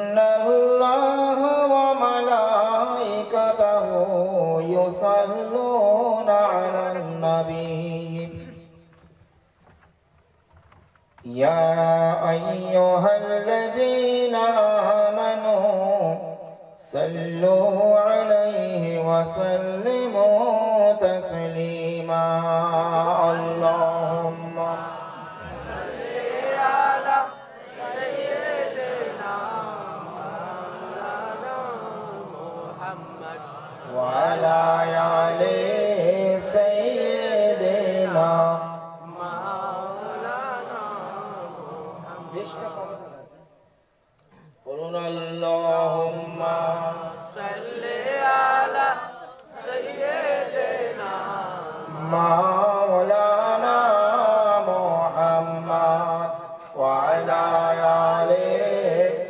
ইন্নাল্লাহা ওয়া মালাইকাতাহু ইউসাল্লুনা আলান নবী ইয়া আইয়ুহাল্লাযীনা আমানু সাল্লু আলাইহি ওয়া সাল্লিমু তাসলিমা আল্লাহুম্মা وعلى آل سيدنا مولانا محمد قلنا اللهم صل على سيدنا مولانا محمد وعلى آل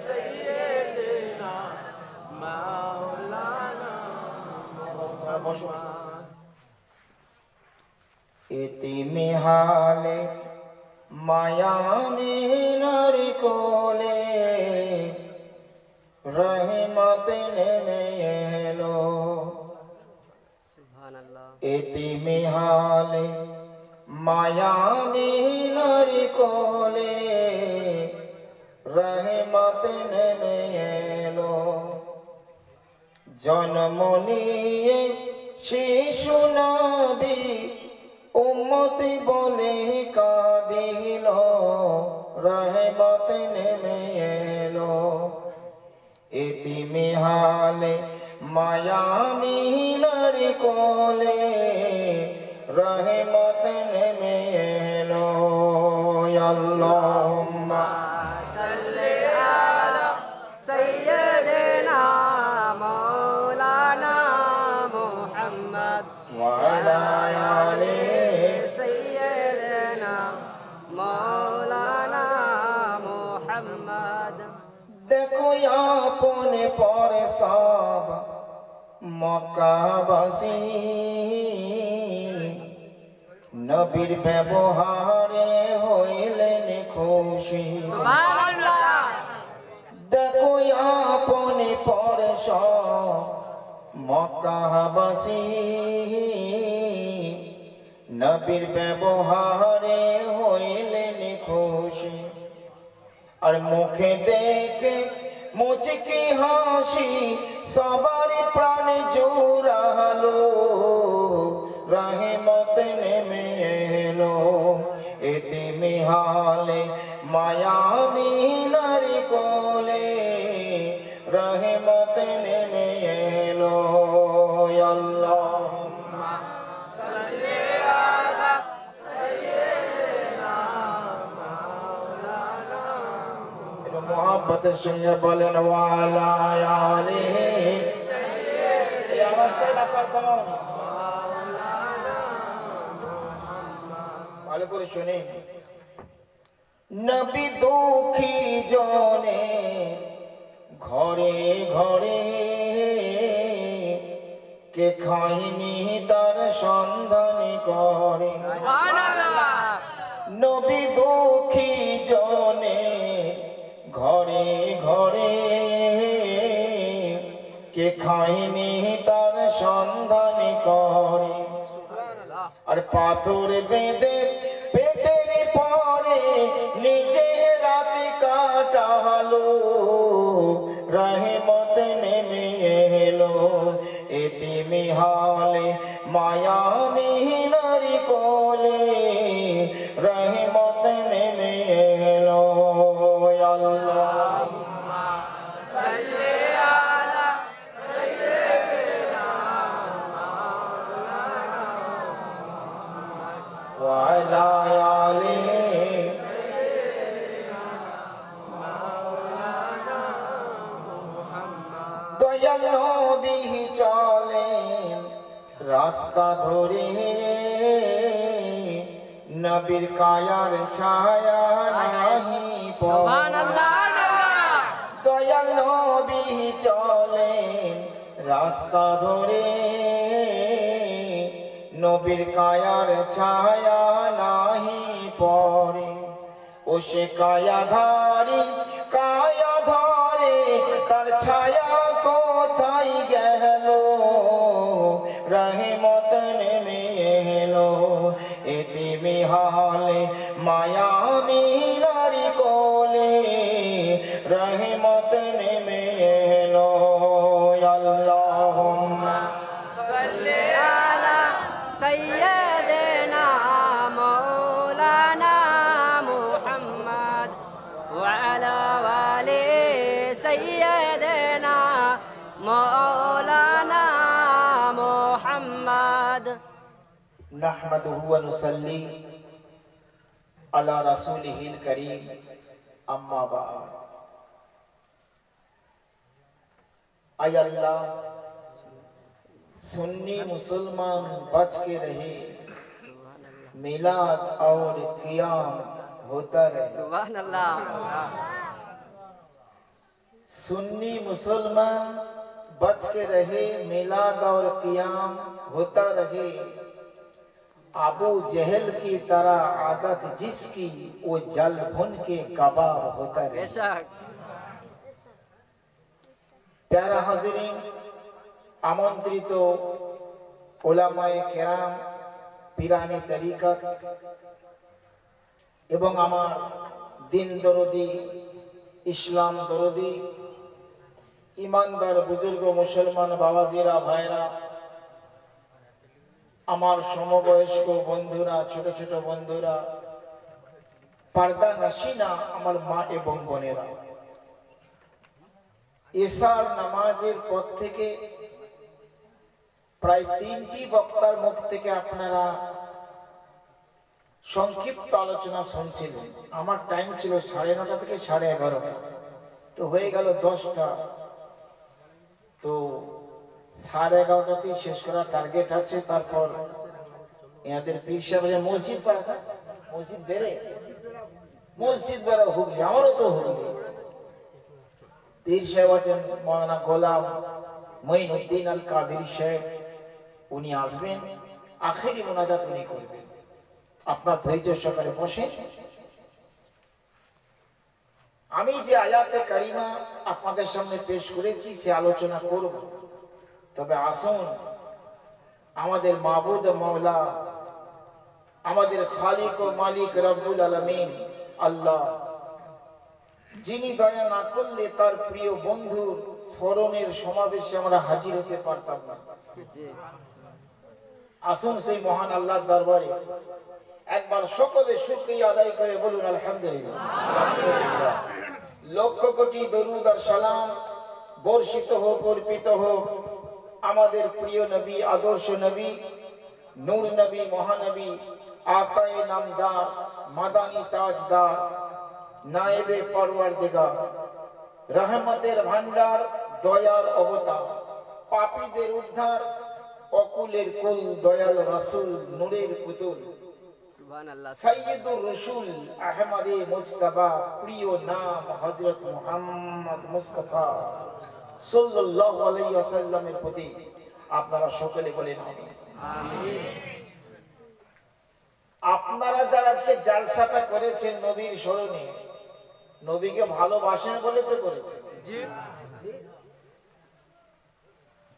سيدنا مولانا ইতিমি হালে মায়ামিনার কোলে রহমত নেমে এলো সুবহানাল্লাহ ইতিমি হালে মায়ামিনার কোলে রহমত নেমে এলো জন্ম নিয়ে শিশু নবী উম্মতি বলে কাঁদিল রহমত নেমে এলো ইতিমি হালে মায়ামিনার কোলে রহমত নেমে এলো আল্লাহুম্মা সাল্লি আলা সাইয়্যিদিনা মাওলানা মুহাম্মদ ওয়া আলা আলি সাইয়্যিদিনা মাওলানা মুহাম্মদ দেখো আপনে পর সব মক্কাবাসী নবীর ব্যবহারে হইলেন খুশি সুবহানাল্লাহ দেখো আপনে পর সব মক্কাবাসী নবীর ব্যবহারে হইলেন খুশি আর মুখে দেখে মুচকি হাসি সবার প্রাণ জোড়ালো রহমত নেমে এলো ইতিমি হালে মায়ামিনার কোলে রহমত নেমে এলো আল্লাহুম্মা সাল্লি আলা সাইয়্যিদিনা মাওলানা এটা মুহাব্বতের সঙ্গে বলেন ওয়া আলা আলিহি সাইয়্যিদিনা এই আওয়াজটা করতে মাওলানা মুহাম্মদ ভালো করে শুনুন নবী দুঃখী জনে ঘরে ঘরে কে খাইনি তার সন্ধান করে সুবহানাল্লাহ নবী দুঃখী জনে ঘরে ঘরে কে খাইনি তার সন্ধান করে সুবহানাল্লাহ আর পাথর বেঁধে পেটের পরে নিজে রাত কাটালো রহমত নেমে এলো ইতিমি হালে মায়ামিনার কোলে রহমত নেমে এলো আল্লাহুম্মা সাল্লি আলা সাইয়্যিদিনা মাওলানা ওয়া আলা আলিহি দয়াল নবী চলেন রাস্তা ধরে নবীর কায়ার ছায়া নাহি সুবহানাল্লাহ দয়াল নবী চলেন রাস্তা ধরে নবীর কায়ার ছায়া নাহি পড়ে ও সে কায়াধারী কায়াধারী তার ছায়া কোথায় গেল, রহমত নেমে এলো এতিমি হালে মায়াবী নারী কোলে, রহমত নেমে এলো। আল্লাহুম্মা সাল্লি আলা সাইয়্যিদিনা মাওলানা মুহাম্মদ ওয়া আলা আলি সাইয়্যিদিনা মাওলানা মুহাম্মদ। নাহমাদুহু ওয়া নুসাল্লি আলা রাসূলিহিল কারীম, আম্মা বা'দ। आय अल्लाह, सुन्नी मुसलमान बच के रहे, मिलाद और क़ियाम होता रहे। सुभान अल्लाह। सुन्नी मुसलमान बच के रहे, मिलाद और क़ियाम होता रहे। अबू जहल की तरह आदत जिसकी, वो जल भुन के कबाब होता रहे। बेशक। प्यारा हाज़रीन, आमंत्रित उलामाए केराम, पीरानी तरीकत एवं आमार दिन दरदी, इस्लाम दरदी, ईमानदार बुजुर्ग मुसलमान बाबाजीरा भाईरा, आमार समबयस्क बंधुरा, छोट छोट बंधुरा, पर्दा नशीना आमार मा एवं बोनेरा, এশার নামাজের পর থেকে প্রায় 3টি বক্তার মুখ থেকে আপনারা সংক্ষিপ্ত আলোচনা শুনছিলেন। আমার টাইম ছিল 9:30 থেকে 11:30, তো হয়ে গেল 10টা। তো 11:30তেই শেষ করার টার্গেট আছে। তারপর এদের পীর সাহেব মসজিদ পাড়া, মসজিদ বেড়ে, মসজিদ বেড়া হুগলি, আমারও তো হুগলি। পীর সাহেব আছেন মৌলানা গোলাম মঈনুদ্দিন আল কাদেরী সাহেব, উনি আসবেন, আখেরি মোনাজাত উনি করবেন। আপনার ধৈর্য সহকারে বসেন। আমি যে আয়াতে কারিমা আপনাদের সামনে পেশ করেছি সে আলোচনা করব। তবে আসুন, আমাদের মাবুদ মাওলা, আমাদের খালিক ও মালিক রব্বুল আলামিন আল্লাহ, যিনি দয়া না করলে তার প্রিয় বন্ধুর স্মরণের সমাবেশে আমরা হাজির হতে পারতাম না। আসুন সেই মহান আল্লাহর দরবারে একবার সকলে শুকরিয়া আদায় করে বলুন আলহামদুলিল্লাহ। লক্ষ কোটি দরুদ আর সালাম বর্ষিত হোক, অর্পিত হোক আমাদের প্রিয় নবী, আদর্শ নবী, নূর নবী, মহানবী, আকায়ে নামদার, মাদানী তাজদার, নায়েবে পরওয়ারদিগার, রহমতের ভান্ডার, দয়ার অবতার, পাপীদের উদ্ধার, অকুলের কুল, দয়াল রাসূল, নূরের পুতুল, সুবহানাল্লাহ, সাইয়্যিদুর রাসূল আহমদে মুজতবা, প্রিয় নাম হযরত মুহাম্মদ মুস্তাফা সাল্লাল্লাহু আলাইহি ওয়াসাল্লামের প্রতি আপনারা সকলে বলেন আমিন। আমিন। আপনারা যারা আজকে জালসাটা করেছেন নবীর স্মরণে, নবীকে ভালোবাসেন বলে তো করেছেন।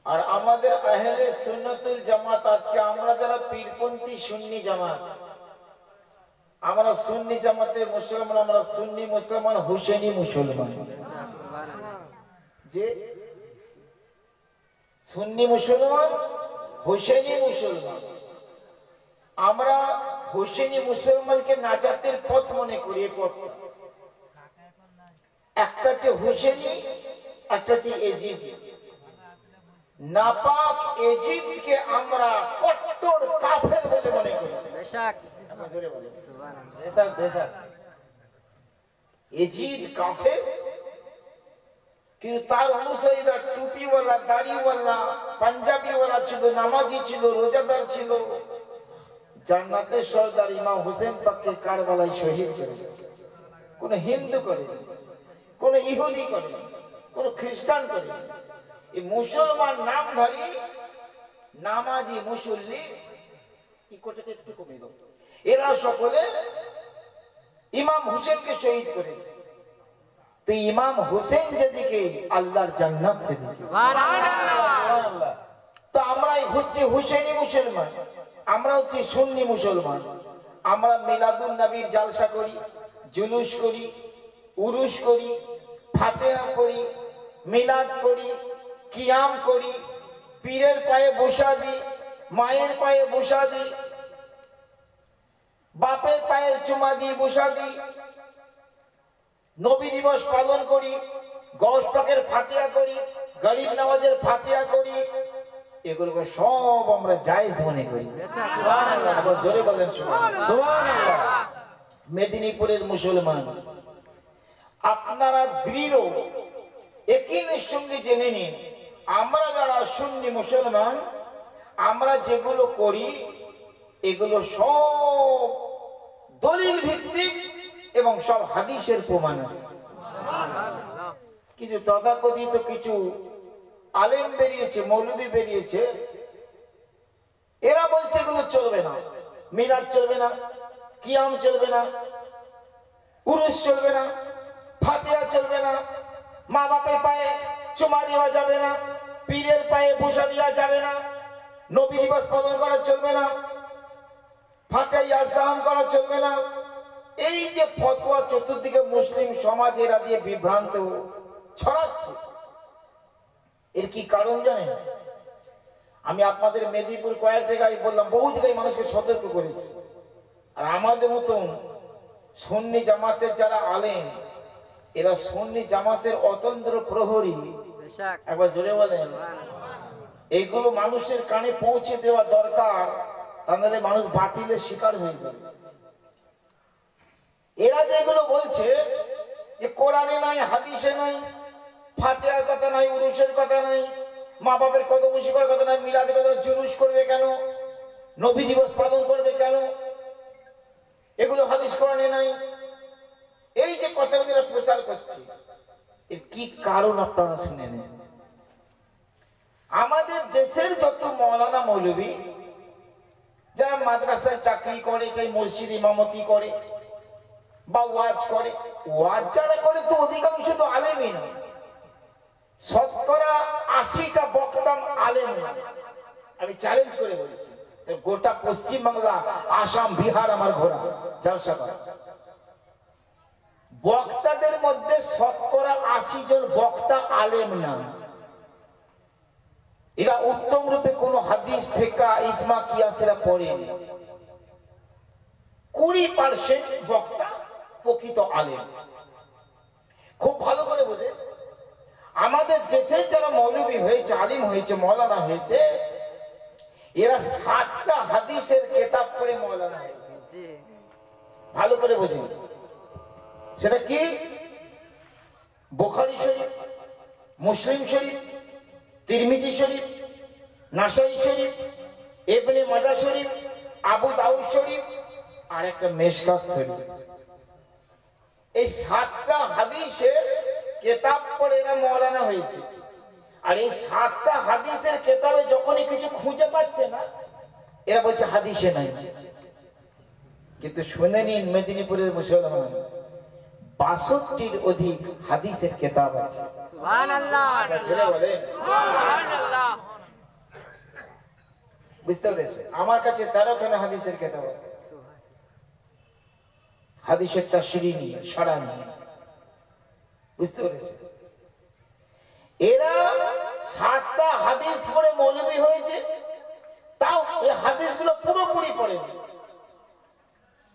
আর আমাদের আহলে সুন্নাতুল জামাত, আজকে আমরা যারা পীরপন্থী সুন্নি জামাত, আমরা সুন্নি জামাতের মুসলমান, আমরা সুন্নি মুসলমান, হুসেনি মুসলমান। যে সুন্নি মুসলমান, হুসেনি মুসলমান। আমরা হুসেনি মুসলমানকে নাজাতের পথ মনে করি। একটা হচ্ছে হুসেনি, একটা হচ্ছে এজিদ। নাপাক এজিদকে আমরা কট্টর কাফের বলে মনে করি। এজিদ কাফের, কিন্তু তার অনুসারীরা টুপিওয়ালা, দাড়িওয়ালা, পাঞ্জাবিওয়ালা ছিল, নামাজি ছিল, রোজাদার ছিল। জান্নাতের সরদার ইমাম হুসেন পাককে কারবালায় শহীদ করেছে। কোন হিন্দু করে, কোন ইহুদি করে, কোন খ্রিস্টান করে, এই মুসলমান নামধারী নামাজি মুসল্লি একটু কমে গেল, এরা সকলে ইমাম হুসেনকে শহীদ করেছে। তো ইমাম হোসেন যেদিকে আল্লাহর জান্নাত সেদিকে। সুবহানাল্লাহ। তো আমরাই হচ্ছে হুসেনি মুসলমান, আমরা হচ্ছে সুন্নি মুসলমান। আমরা মিলাদুন নবীর জালসা করি, জুলুস করি, উরুস করি, ফাতিহা করি, মিলাদ করি, কিয়াম করি, পীরের পায়ে বসা দিই, মায়ের পায়ে বসা দিই, বাপের পায়ের চুমা দিয়ে বসা দিই, নবী দিবস পালন করি, গৌস পাকের ফাতিহা করি, গরিব নওয়াজের ফাতিহা করি। এগুলোকে সব আমরা জায়েজ মনে করি। সুবহানাল্লাহ। আবার জোরে বলেন সুবহানাল্লাহ। মেদিনীপুরের মুসলমান, আপনারা দৃঢ় একইনের সঙ্গে জেনে নিন, আমরা যারা সুন্নি মুসলমান, আমরা যেগুলো করি এগুলো সব দলিল ভিত্তিক এবং সব হাদিসের প্রমাণ আছে। কিন্তু তথাকথিত কিছু আলেম বেরিয়েছে, মৌলবী বেরিয়েছে, এরা বলছে এগুলো চলবে না, মিলাদ চলবে না, কিয়াম চলবে না, উরুস চলবে না, ফাতিহা চলবে না, মা বাপের পায়ে চুমা দেওয়া যাবে না, পীরের পায়ে বসা দেওয়া যাবে না, নবী দিবস পালন করা চলবে না, ফাতিহা ইয়াজদান করা চলবে না। এই যে ফতোয়া চতুর্দিকে মুসলিম সমাজ এরা দিয়ে বিভ্রান্ত ছড়াচ্ছে, এর কি কারণ জানেন? আমি আপনাদের মেদিনীপুর কয়েক জায়গায় বললাম, বহু জায়গায় মানুষকে সতর্ক করেছি। আর আমাদের মতন সুন্নি জামাতের যারা আলেম, এরা সুন্নি জামাতের অতন্ত্র প্রহরী। একবার জোরে বলেন। এইগুলো মানুষের কানে পৌঁছে দেওয়া দরকার, তাহলে মানুষ বাতিলের শিকার হয়ে যাবে। এরা যেগুলো বলছে যে কোরআনে নাই, হাদিসে নাই, ফাতিহার কথা নাই, উরুসের কথা নাই, মা বাপের কদম শিকার কথা নাই, মিলাদের কথা, জুলুস করবে কেন, নবী দিবস পালন করবে কেন, এগুলো হাদিস কোরআনে নাই, এই যে কথাগুলো এরা প্রচার করছে, এর কি কারণ আপনারা শুনে নেন। আমাদের দেশের যত মৌলানা মৌলবী যারা মাদ্রাসায় চাকরি করে, চাই মসজিদ ইমামতি করে বা ওয়াজ করে, ওয়াজ যারা করে তো অধিকাংশ তো আলেমই নয়, শতকরা 80টা বক্তা আলেম না। আমি চ্যালেঞ্জ করে বলেছি, গোটা পশ্চিমবাংলা, আসাম, বিহার আমার ঘোরা জলসা করা, বক্তাদের মধ্যে শতকরা 80 জন বক্তা আলেম না। এরা উত্তম রূপে কোন হাদিস, ফিকহ, ইজমা, কিয়াস এরা পড়েনি। 20% বক্তা প্রকৃত আলেম। খুব ভালো করে বোঝে, আমাদের দেশে যারা মৌলবী হয়েছে, আলিম হয়েছে, মৌলানা হয়েছে, এরা 7টা হাদিসের কিতাব পড়ে মৌলানা হয়েছে। ভালো করে বোঝে, সেটা কি? বুখারী শরীফ, মুসলিম শরীফ, তিরমিজি শরীফ, নাসাই শরীফ, ইবনে মাজাহ শরীফ, আবু দাউদ শরীফ, আর একটা মেশকাত শরীফ। এই 7টা হাদিসের কিতাব পড়ে এরা মৌলানা হয়েছে। আর এই 7টা হাদিসের কিতাবে যখনই কিছু খুঁজে পাচ্ছে না, এরা বলছে হাদিসে নাই। কিন্তু শুনে নিন, মেদিনীপুরের মুসলমান 62টির অধিক হাদিসের কিতাব আছে। সুবহানাল্লাহ। সুবহানাল্লাহ। বুঝতে পেরেছেন? আমার কাছে 13খানা হাদিসের কিতাব আছে, হাদিসের তাশরীহ নিয়ে, সারা নিয়ে। বুঝতে পেরেছেন? এরা 7টা হাদিস পড়ে মৌলবী হয়েছে, তাও এই হাদিসগুলো পুরোপুরি পড়েনি।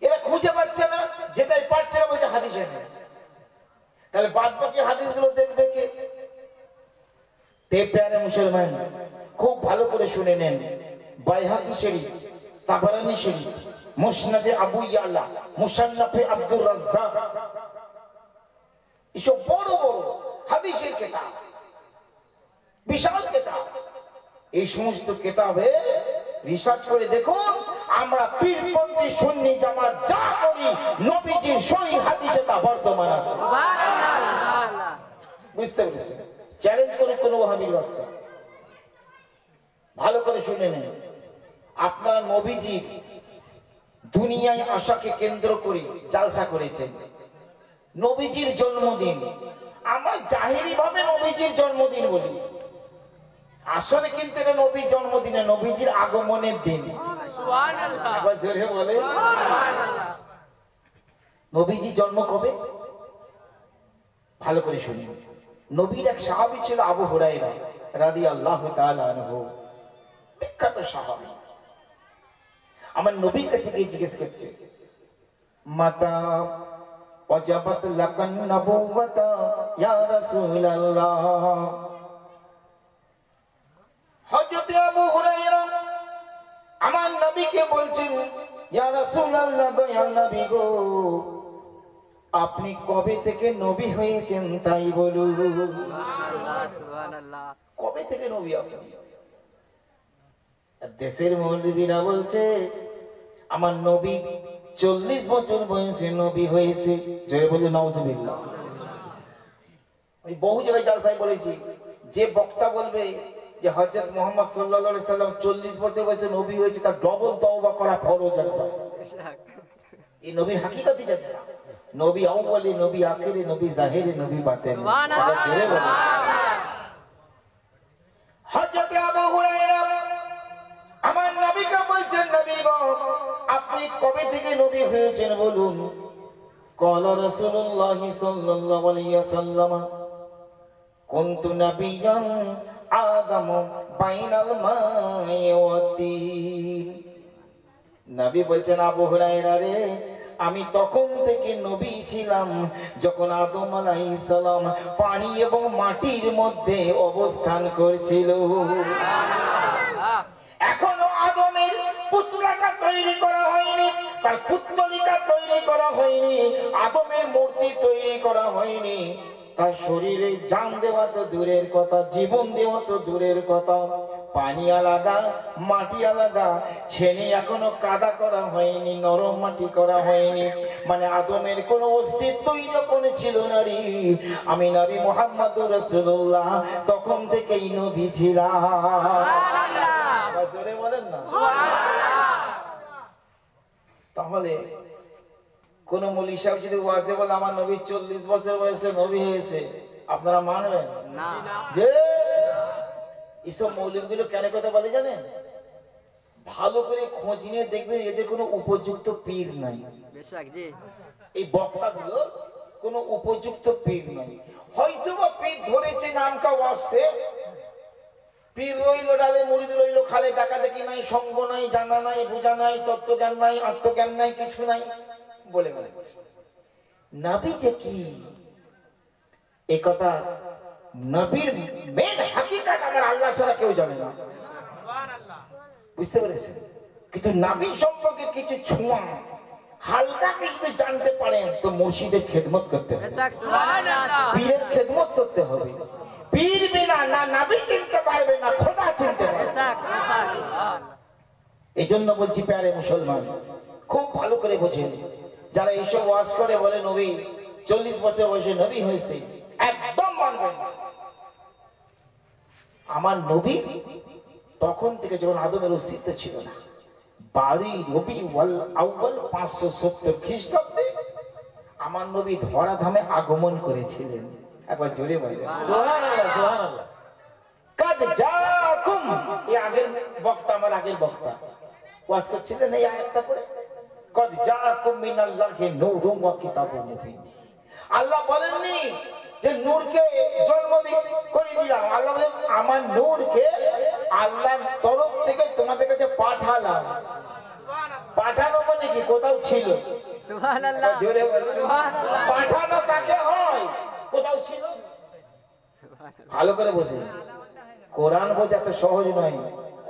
এরা খুঁজে পাচ্ছে না, যেটাই পাচ্ছে না বলছে হাদিসে নেই। তাহলে বাদ বাকি হাদিসগুলো দেখবে কে? প্যারে মুসলমান, খুব ভালো করে শুনে নেন। বাইহাকি শরীফ, তাবারানী শরীফ, মুসনাদে আবু ইয়ালা, মুসান্নাফে আব্দুর রাজ্জাক, এসব বড় বড় হাদিসের কিতাব, বিশাল কিতাব। এই সমস্ত কিতাবে রিসার্চ করে দেখুন, আমরা পীরপন্থী সুন্নি জামাত যা করি, নবীজির সহিহ হাদিসে তা বর্তমান আছে। সুবহানাল্লাহ, সুবহানাল্লাহ। বুঝতে পেরেছেন? চ্যালেঞ্জ করে কোন ওয়াহাবীর বাচ্চা, ভালো করে শুনে নেন। আপনার নবীজির দুনিয়ায় আসাকে কেন্দ্র করে জালসা করেছেন, নবীজির জন্মদিন। আমরা জাহেরি ভাবে নবীজির জন্মদিন বলি, আসলে কিন্তু এটা নবীর জন্মদিনে, নবীজির আগমনের দিন। সুবহানাল্লাহ। একবার জোরে বলে, সুবহানাল্লাহ। নবীজি জন্ম কবে? ভালো করে শুনি। নবীর এক সাহাবী ছিল আবু হুরায়রা রাদিয়াল্লাহু তাআলা আনহু, বিখ্যাত সাহাবী। আমার নবীর কাছে গিয়ে জিজ্ঞেস করছে, মাতা ওয়াজাবাত লাকান নবুওয়াতা ইয়া রাসূলুল্লাহ। হযরত আবু হুরায়রা আমার নবীকে বলছেন, ইয়া রাসূলুল্লাহ, দয়াল নবী গো, আপনি কবে থেকে নবী হয়েছেন তাই বলুন। সুবহানাল্লাহ। সুবহানাল্লাহ। কবে থেকে নবী আপনি? দেশের মৌলবীরা বলছে আমার নবী 40 বছর বয়সে নবী হয়েছে। জোরে বলে নাউজুবিল্লাহ। আমি বহু জায়গায় জালসায় বলেছি, যে বক্তা বলবে যে হযরত মুহাম্মদ সাল্লাল্লাহু আলাইহি সাল্লাম 40 বছর বয়সে নবী হয়েছে, তার ডবল তওবা করা ফরজ আছে। এই নবীর হাকিকতই জানে না। নবী আউয়ালি, নবী আখিরে, নবী জাহিরে, নবী বাতিন। সুবহানাল্লাহ। জোরে বলে। হযরত আবু হুরায়রা আমার নবীকে বলছেন, নবী গো, আপনি কবে থেকে নবী হয়েছেন বলুন। ক্বালা রাসূলুল্লাহ সাল্লাল্লাহু আলাইহি ওয়াসাল্লাম, কুনতু নাবিয়্যান আদম বাইনাল মাই ওয়া তিন। নবী বলছেন, আবু হুরায়রা রে, আমি তখন থেকে নবী ছিলাম যখন আদম আলাইহিস সালাম পানি এবং মাটির মধ্যে অবস্থান করছিল। এখনো আদমের পুতলাটা তৈরি করা হয়নি, তার পুত্তলিকা তৈরি করা হয়নি, আদমের মূর্তি তৈরি করা হয়নি, তার শরীরে জান দেওয়া তো দূরের কথা, জীবন দেওয়া তো দূরের কথা। পানি আলাদা, মাটি আলাদা, ছেলে এখনো কাদা করা হয়নি, নরম মাটি করা হয়নি। মানে আদমের কোনো অস্তিত্বই যখন ছিল না রে, আমি নবী মুহাম্মদুর রাসূলুল্লাহ তখন থেকেই নবী ছিলাম। সুবহানাল্লাহ। জোরে বলেন না। তাহলে কোন মৌলভী সাহেব যদি ওয়াজে বলে আমার নবী 40 বছর বয়সে নবী হয়েছে, আপনারা মানবেন না। যে এইসব মৌলভীগুলো কেন কথা বলে জানেন? ভালো করে খোঁজ নিয়ে দেখবেন এদের কোনো উপযুক্ত পীর নাই। বেশক জি। এই বক্তাগুলো কোনো উপযুক্ত পীর নাই। হয়তো বা পীর ধরেছে নামকা ওয়াস্তে, পীর রইল ডালে, মুরিদ রইল খালে, দেখা দেখি নাই, সঙ্গ নাই, জানা নাই, বোঝা নাই, তত্ত্বজ্ঞান নাই, আত্মজ্ঞান নাই, কিছু নাই বলে বলেছে। নবী যে কি এই কথা, নবীর মেন হাকিকত আমার আল্লাহ ছাড়া কেউ জানে না। বুঝতে পেরেছেন? কিন্তু নবী সম্পর্কে কিছু ছোঁয়া হালকা কিছু জানতে পারেন তো মসজিদের খেদমত করতে হবে, বেশক। সুবহানাল্লাহ। পীরের খেদমত করতে হবে। পীর বিনা না নবী চিনতে পারবে না খোদা চিনতে পারবে। বেশক। বেশক। এই জন্য বলছি প্যারে মুসলমান, খুব ভালো করে বোঝেন, যারা এইসব ওয়াজ করে বলে নবী 40 বছর বয়সে নবী হয়েছে, একদম মানবেন না। আমার নবী তখন থেকে যখন আদমের অস্তিত্ব ছিল না, 12 রবিউল আউয়াল 570 খ্রিস্টাব্দে আমার নবী ধরাধামে আগমন করেছিলেন। একবার জোরে বলেন সুবহানাল্লাহ। সুবহানাল্লাহ। কাদ জাকুম, এই আগের বক্তা, আমার আগের বক্তা ওয়াজ করছিলেন এই আয়াতটা পড়ে, কাদ জাকুম মিনাল্লাহি নূরুম ওয়া কিতাবুম মুবিন। আল্লাহ বলেননি যে নূরকে জন্ম করে দিলাম, আল্লাহ বলেন আমার নূরকে আল্লাহর তরফ থেকে তোমাদের কাছে পাঠালাম। পাঠানো মানে কি কোথাও ছিল? সুবহানাল্লাহ। জোরে বলেন সুবহানাল্লাহ। পাঠানো কাকে হয়? কোথাও ছিল। ভালো করে বুঝুন, কোরআন বোঝা তো সহজ নয়।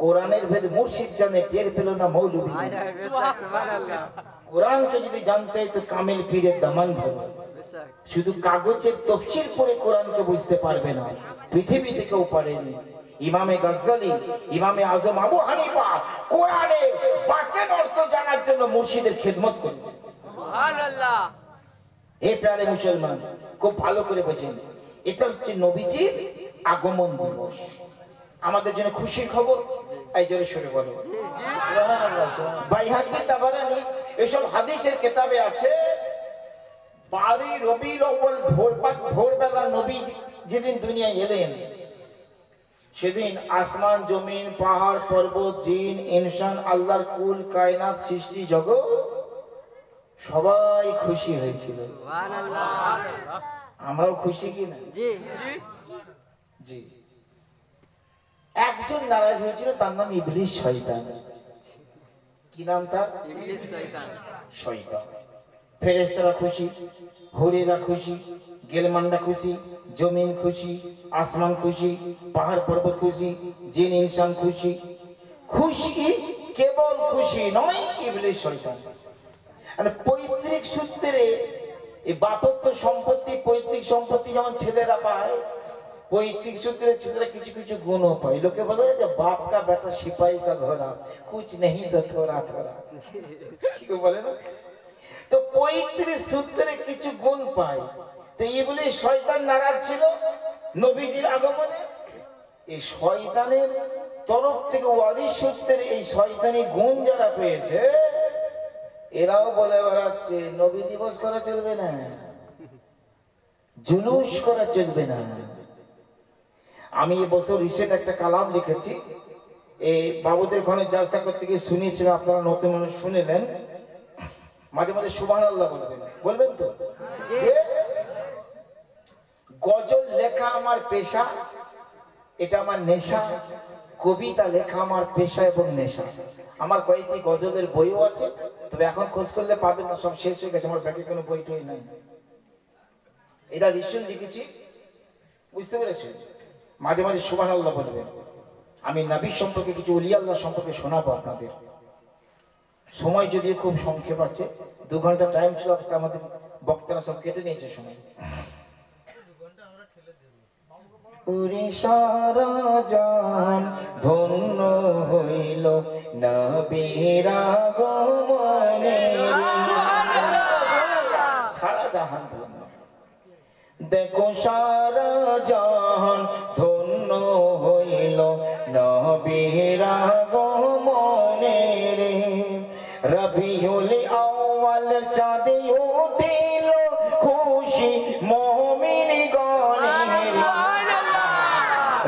কোরআনের ভেদ মুর্শিদ জানে, টের পেল না মৌলভী। সুবহানাল্লাহ। কোরআনকে যদি জানতে হয় তো কামিল পীরের দামান ধরো। বেশক। শুধু কাগজের তফসির পড়ে কোরআনকে বুঝতে পারবে না, পৃথিবীতে কেউ পারেনি। ইমামে গজ্জালি, ইমামে আজম আবু হানিফা কোরআনের বাতেন অর্থ জানার জন্য মুর্শিদের খেদমত করেছে। সুবহানাল্লাহ। হে প্যারে মুসলমান, খুব ভালো করে বোঝেন, এটা হচ্ছে নবীজির আগমন দিবস, আমাদের জন্য খুশির খবর। এই জোরে শুনে বলো বাইহাকি, তাবারানি, এসব হাদিসের কিতাবে আছে 12 রবিউল আউয়াল ভোরবেলা নবী যেদিন দুনিয়ায় এলেন, সেদিন আসমান জমিন পাহাড় পর্বত জিন ইনসান আল্লাহর কুল কায়নাত সৃষ্টি জগৎ সবাই খুশি হয়েছিল। সুবহানাল্লাহ। আমরাও খুশি কি না? জি জি। একজন নারাজ হয়েছিল, তার নাম ইবলিস শয়তান। কি নাম তার? ইবলিস শয়তান। শয়তান। ফেরেশতারা খুশি, হুরেরা খুশি, গেলমানরা খুশি, জমিন খুশি, আসমান খুশি, পাহাড় পর্বত খুশি, জিন ইনসান খুশি। খুশি কেবল খুশি নয়, ইবলিস শয়তান। মানে পৈতৃক সূত্রে এই বাপত্ব সম্পত্তি, পৈতৃক সম্পত্তি যেমন ছেলেরা পায়, পৈতৃক সূত্রে ছেলেরা কিছু কিছু গুণও পায়। লোকে বলে যে বাপ কা বেটা সিপাही का घोड़ा कुछ नहीं तो थोड़ा थोड़ा, ঠিক বলে না? তো পৈতৃক সূত্রে কিছু গুণ পায়। তো ইবলিস শয়তান নারাজ ছিল নবীজির আগমনে। এই শয়তানের তরফ থেকে ওয়ারিস সূত্রে এই শয়তানি গুণ যারা পেয়েছে, এরাও বলে বেড়াচ্ছে নবী দিবস করা চলবে না, জুলুস করা চলবে না। আমি এবছর রিসেন্ট একটা কালাম লিখেছি, এই বাবুদের ঘরে জলসা করতে গিয়ে শুনিয়েছিলাম, আপনারা নতুন মানুষ শুনেলেন। মাঝে মাঝে সুবহানাল্লাহ বলবেন, বলবেন তো? যে গজল লেখা আমার পেশা, এটা আমার নেশা। কবিতা লেখা আমার পেশা এবং নেশা। আমার কয়েকটি গজলের বইও আছে, তবে এখন খোঁজ করলে পাবেন না, সব শেষ হয়ে গেছে। আমার ব্যাগে কোনো বই টই নাই। এটা রিসেন্ট লিখেছি, বুঝতে পেরেছেন? মাঝে মাঝে সুবহানাল্লাহ বলবেন। আমি নবী সম্পর্কে কিছু ওলি আল্লাহ সম্পর্কে শোনাবো আপনাদের। সময় যদিও খুব সংক্ষেপ আছে, 2 ঘন্টা টাইম ছিল, আমাদের বক্তারা সব কেটে নিয়েছে সময়। ওরে সারা জান ধন্য হইল নবীর আগমনে, সারা জাহান ধন্য। দেখো সারা জাহান ধন্য হইল নবীর আগমনে রে। রবিউল আউয়ালের চাঁদে উঠিল খুশি মুমিন গণে।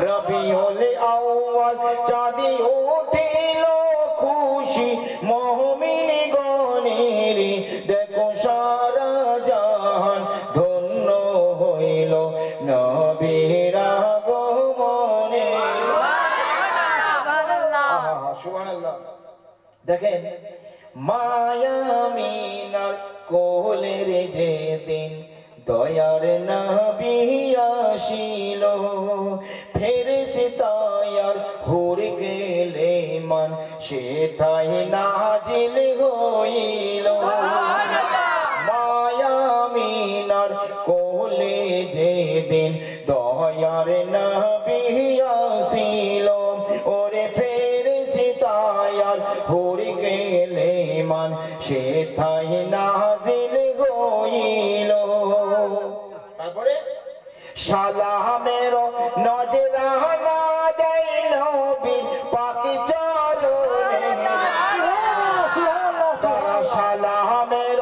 রবিউল আউয়াল চাঁদে উঠিল খুশি মুমিন গণে রে। দেখো সারা জাহান ধন্য হইল নবীর আগমনে। সুবহানাল্লাহ। দেখেন, মায়ামিনার কোলের যেদিন দয়ার নবী আসিল, ফেরেশতায়ার হুর গেলে মান সেথায় নাজিল হইল। মায়ামিনার কোলে যেদিন দয়ার নবী আসিল, ওরে ফেরেশতায়ার হুর গেলে মান সেথায় নাজিল হইল। তারপরে সালামের নজরানা দেয় নবীর পাক চরণে। সালামের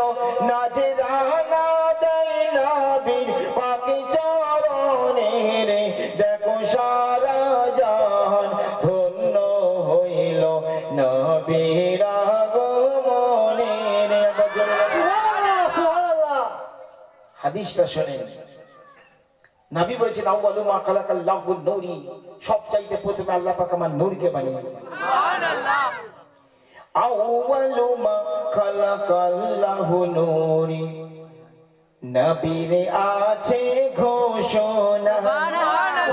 নজরানা দেয় নবীর পাক চরণে রে। দেখো সারা জাহান ধন্য হইল নবীর আগমনে রে। হাদিসটা শোনেন, নবী বলেছেন আউয়ালু মা খালাকাল্লাহু নূরি, সবচাইতে প্রথমে আল্লাহ পাক আমার নূরকে বানিয়েছেন। সুবহানাল্লাহ। আউয়ালু মা খালাকাল্লাহু নূরি, নবীর আছে ঘোষণা।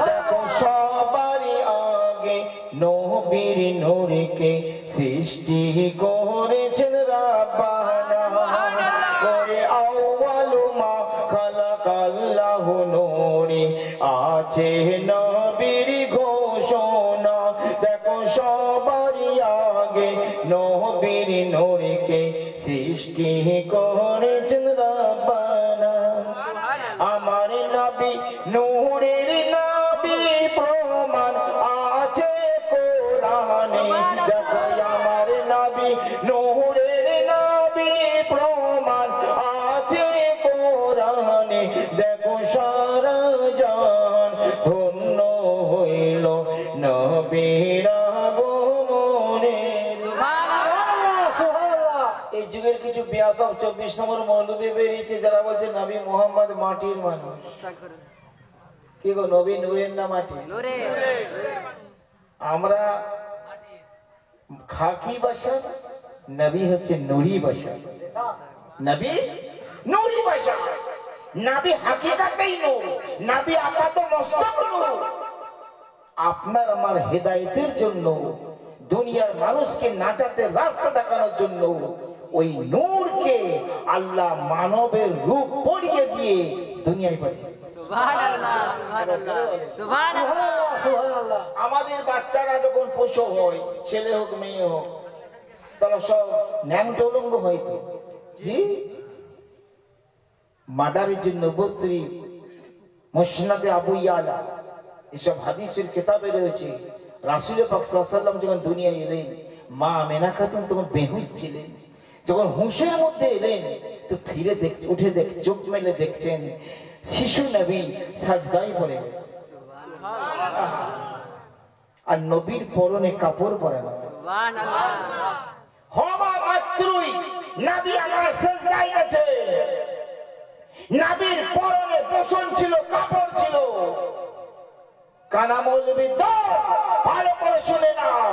দেখো সবার আগে নবীর নূরকে সৃষ্টি করেছেন রাব্বানা। করে আউয়ালু মা খালাকাল্লাহু নূরি, আছে নবীর ঘোষণা। দেখো সবার আগে নবীর নূরকে সৃষ্টি করেছেন রাব্বানা। আমার নবী নূরের নবী প্রমাণ আছে কোরআনে। দেখো আমার নবী নূরের নবী প্রমাণ আছে কোরআনে। 24 নম্বর মৌলবী বেরিয়েছে যারা বলছে নবী মোহাম্মদ মাটির মানুষ। আস্তাগফিরুল্লাহ। কি গো, নবী নূরের না মাটি? নূরে। আমরা খাকি বাসা, নবী হচ্ছে নুরি বাসা। নবী নুরি বাসা, নবী হাকিকাতেই নূর, নবী আপাত মস্তক নূর। আপনার আমার হেদায়েতের জন্য, দুনিয়ার মানুষকে নাজাতের রাস্তা দেখানোর জন্য ওই নূরকে আল্লাহ মানবের রূপ পরিয়ে দিয়ে দুনিয়ায় পাঠিয়েছে। সুবহানাল্লাহ, সুবহানাল্লাহ, সুবহানাল্লাহ। আমাদের বাচ্চারা যখন প্রসব হয়, ছেলে হোক মেয়ে হোক, তারা সব ন্যাংটলঙ্গ হয়তো জি মাদারিজুন নবুয়্যি, মুসনাদে আবু ইয়ালা, এসব হাদিসের কিতাবে রয়েছে। রাসূল পাক সাল্লাল্লাহু আলাইহি ওয়াসাল্লাম যখন দুনিয়ায় এলেন, মা আমেনা খাতুন তখন বেহুশ ছিলেন। যখন হুঁশের মধ্যে এলেন তো ফিরে উঠে চোখ মেলে দেখছেন শিশু নবী সাজদায় পড়ে গেছে। আর নবীর পরনে কাপড় পরে না। সুবহানাল্লাহ। হওয়া মাত্রই নবী আমার সাজদায় গেছে। নবীর পরনে পোশাক ছিল, কাপড় ছিল। কানা মৌলবী তো ভালো করে শুনে নাও,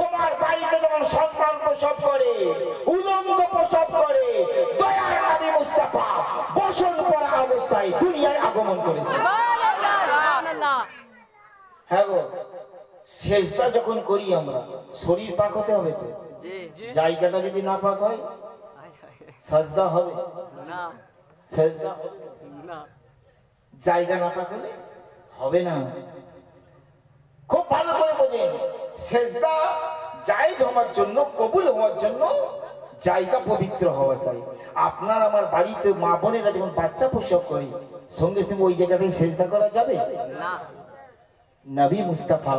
তোমার বাড়িতে যখন সন্তান প্রসব করে, উলঙ্গ প্রসব করে, দয়ার নবী মুস্তাফা বসন পরা অবস্থায় দুনিয়ায় আগমন করেছে। সুবহানাল্লাহ, সুবহানাল্লাহ। হ্যাঁ গো, সেজদা যখন করি আমরা, শরীর পাক হতে হবে তো। জি। জায়গাটা যদি না পাক হয়, সাজদা হবে না, সেজদা হবে না। জায়গা না পাক হলে হবে না। খুব ভালো করে বোঝেন, সেজদা জায়েজ হওয়ার জন্য, কবুল হওয়ার জন্য জায়গা পবিত্র হওয়া চাই। আপনার আমার বাড়িতে মা বোনেরা যখন বাচ্চা প্রসব করে, সঙ্গে সঙ্গে ওই জায়গাটায় সেজদা করা যাবে না। নবী মুস্তাফা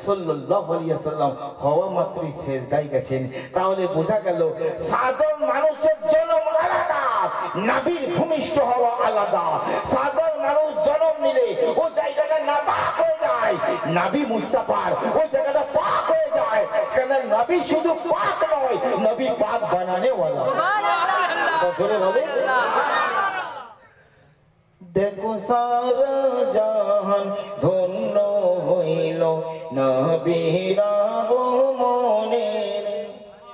সাল্লাল্লাহু আলাইহি ওয়াসাল্লাম হওয়া মাত্রই সেজদায় গেছেন। তাহলে বোঝা গেল সাধারণ মানুষের জন্ম আলাদা, নবীর ভূমিষ্ঠ হওয়া আলাদা। সাধারণ মানুষ জন্ম নিলে ও জায়গাটা নাপাক হয়ে যায়, নবী মুস্তাফার ওই জায়গাটা পাক হয়ে যায়। কেন নবী শুধু পাক নয়, নবী পাক বানানে ওয়ালা। সুবহানাল্লাহ। জোরে বলে, দেখো সারা জাহান ধন্য হইল নবীর আগমনে।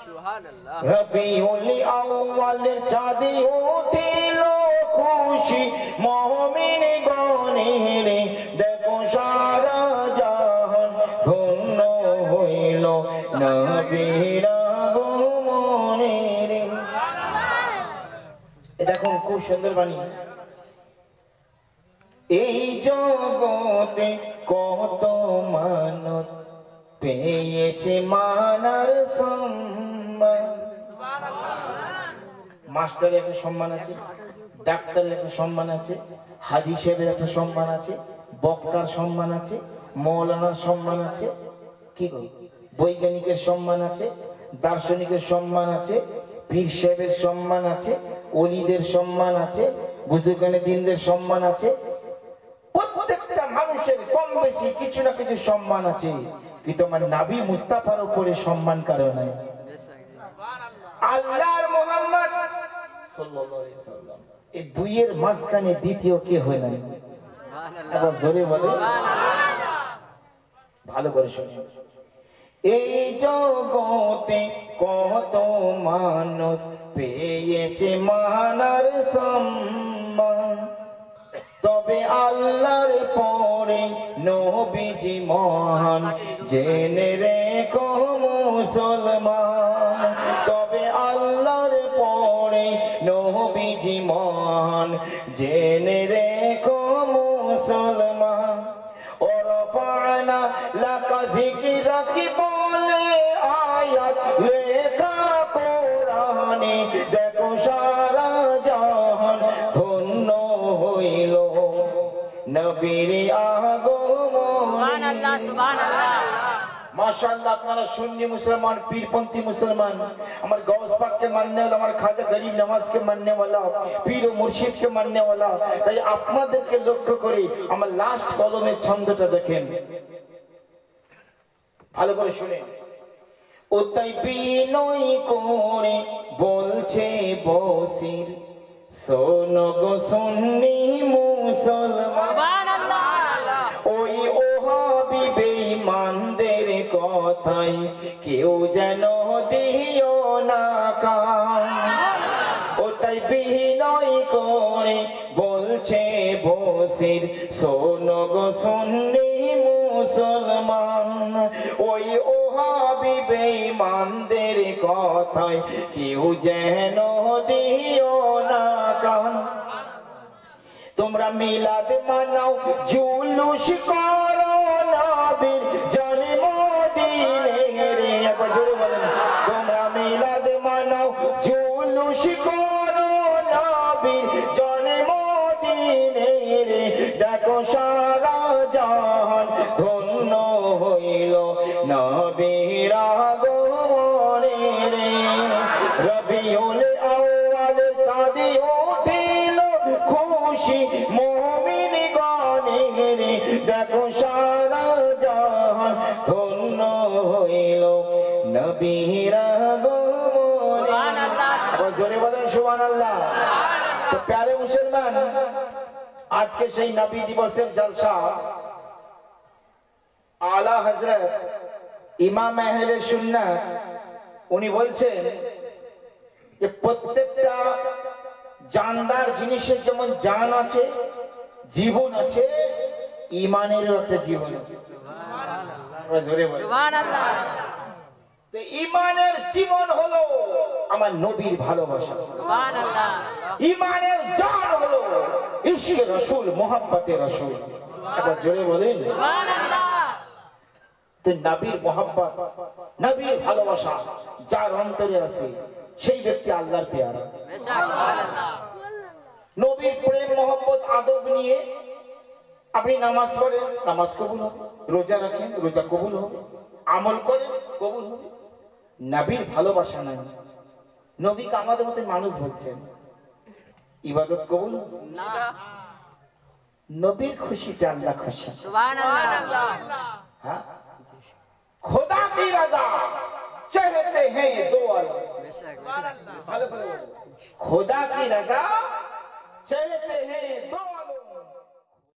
সুবহানাল্লাহ। রবিউল আউয়ালের চাঁদে উঠিল খুশি মুমিন গণের। দেখো সারা জাহান ধন্য হইল নবীর আগমনে। দেখো খুব সুন্দর বাণী। এই জগতে কত মানুষ পেয়েছে মানার সম্মান। মাস্টারের একটা সম্মান আছে, ডাক্তারের একটা সম্মান আছে, হাজী সাহেবের একটা সম্মান আছে, বক্তার সম্মান আছে, মৌলানার সম্মান আছে, কি গো বৈজ্ঞানিকের সম্মান আছে, দার্শনিকের সম্মান আছে, পীর সাহেবের সম্মান আছে, ওলিদের সম্মান আছে, বুজুর্গানে দিনদের সম্মান আছে। প্রত্যেকটা মানুষের কম বেশি কিছু না কিছু সম্মান আছে, কিন্তু আমার নবী মুস্তাফার উপরে সম্মান কারো নাই। আল্লাহর মুহাম্মদ সাল্লাল্লাহু আলাইহি সাল্লাম, এই দুইয়ের মাঝখানে দ্বিতীয় কে হয় না? এবার জোরে বলে, ভালো করে শুনুন। এই জগতে কত মানুষ পেয়েছে মানার সম্মান, তবে আল্লাহর পরে নবীজি মহান জেনে রেখো মুসলমান। তবে আল্লাহর পরে নবীজি মহান জেনে রেখো মুসলমান। ওরফানা লাকা যিকরাকি বলে আয়াত লেখা কোরআনে। দেখো সারা জাহান ধন্য হইল নবীর আগমন। সুবহানাল্লাহ, সুবহানাল্লাহ। মাশাআল্লাহ, আপনারা সুন্নি মুসলমান, পীরপন্থী মুসলমান, আমার গৌস পাককে মাননে वाला, আমার খাজা গরিব নওয়াজকে মাননে वाला, পীর ও মুর্শিদকে মাননে वाला। তাই আপনাদেরকে লক্ষ্য করে আমার লাস্ট কলমের ছন্দটা দেখেন, ভালো করে শুনেন। ও তাই বিনয় করে বলছে বসির, শোনো গো সুন্নি মুসলমান, সুবহানাল্লাহ ওই ওহাবি বেঈমানদের কথাই কেউ যেন দিও না কান। ও তাই বিনয় করে বলছে বসির, শোনো গো সুন্নি মুসলমান, ওই ওহাবি বেঈমানদের কথাই কেউ যেন দিও না কান। তোমরা মিলাদ মানাও, জুলুস করো নবীর জন্মদিনে রে, একবার জোরে বলেন। তোমরা মিলাদ মানাও, জুলুস করো নবীর জন্মদিনে রে, দেখো সারা জাহান ধন্য হইল নবীর আগমনে রে। রবিউল আউয়াল চাঁদে উঠিল খুশি মুমিন গণে রে, দেখো সারা জাহান ধন্য হইল নবীর আগমনে। সুবহানাল্লাহ জোরে বলেন সুবহানাল্লাহ। তো প্যারে মুসলমান, আজকে সেই নবী দিবসের জলসা আলা হযরত ইমাম আহলে সুন্নাত উনি বলছেন যে প্রত্যেকটা জানদার জিনিসের যেমন জান আছে, জীবন আছে, ইমানেরও একটা জীবন আছে। সুবহানাল্লাহ তো ইমানের জীবন হলো আমার নবীর ভালোবাসা, সুবহানাল্লাহ ইমানের জান হলো ইশকে রাসূল, মোহাব্বতে রাসূল। একবার জোরে বলেন সুবহানাল্লাহ। তো নবীর মোহাব্বত, নবীর ভালোবাসা যার অন্তরে আছে সেই ব্যক্তি আল্লাহর পেয়ারা। বেশক সুবহানাল্লাহ। নবীর প্রেম মোহাব্বত আদব নিয়ে আপনি নামাজ পড়েন, নামাজ কবুল হবে, রোজা রাখেন, রোজা কবুল হবে, আমল করেন, কবুল হবে। নবীর ভালোবাসা নাই, নবীকে আমাদের মতো মানুষ বলছেন, ইবাদত কবুল হবে না। নবীর খুশিতে আল্লাহ খুশি। সুবহানাল্লাহ हाँ? खुदा की रजा चाहते हैं दो आलम। বেশক खुदा की रजा चाहते हैं दो